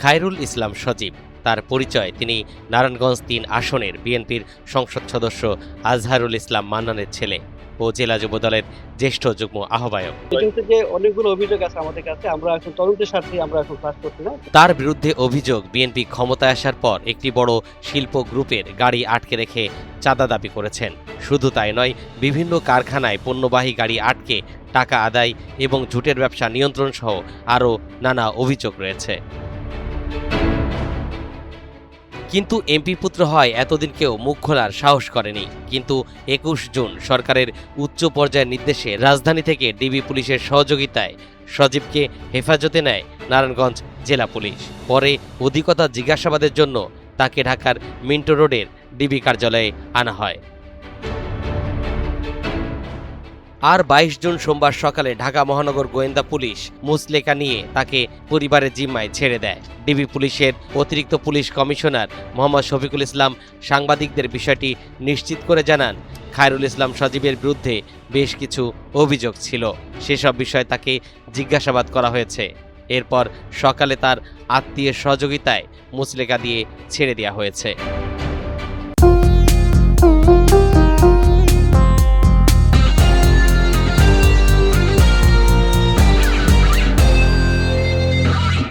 খায়রুল ইসলাম সজীব। তার পরিচয়, তিনি নারায়ণগঞ্জ ৩ আসনের বিএনপির সংসদ সদস্য আজহারুল ইসলাম মান্নানের ছেলে ও জেলা যুবদলের জ্যেষ্ঠ যুগ্ম আহ্বায়ক। যে অনেকগুলো অভিযোগ আছে আমাদের কাছে, আমরা এখন তদন্তের স্বার্থে আমরা এখন কাজ করছি না। তার বিরুদ্ধে অভিযোগ, বিএনপি ক্ষমতায় আসার পর একটি বড় শিল্প গ্রুপের গাড়ি আটকে রেখে চাঁদা দাবি করেছেন। শুধু তাই নয়, বিভিন্ন কারখানায় পণ্যবাহী গাড়ি আটকে টাকা আদায় এবং ঝুটের ব্যবসা নিয়ন্ত্রণ সহ আরও নানা অভিযোগ রয়েছে। কিন্তু এমপি পুত্র হয় এতদিন কেউ মুখ খোলার সাহস করেনি। কিন্তু ২১ জুন সরকারের উচ্চ পর্যায়ের নির্দেশে রাজধানী থেকে ডিবি পুলিশের সহযোগিতায় সজীবকে হেফাজতে নেয় নারায়ণগঞ্জ জেলা পুলিশ। পরে অধিকতা জিজ্ঞাসাবাদের জন্য তাকে ঢাকার মিন্টো রোডের ডিবি কার্যালয়ে আনা হয়। আর ২২ জুন সোমবার সকালে ঢাকা মহানগর গোয়েন্দা পুলিশ মুচলেকা নিয়ে তাকে পরিবারের জিম্মায় ছেড়ে দেয়। ডিবি পুলিশের অতিরিক্ত পুলিশ কমিশনার মোহাম্মদ শফিকুল ইসলাম সাংবাদিকদের বিষয়টি নিশ্চিত করে জানান, খায়রুল ইসলাম সজীবের বিরুদ্ধে বেশ কিছু অভিযোগ ছিল। সেসব বিষয়ে তাকে জিজ্ঞাসাবাদ করা হয়েছে। এরপর সকালে তার আত্মীয়ের সহযোগিতায় মুচলেকা দিয়ে ছেড়ে দেওয়া হয়েছে।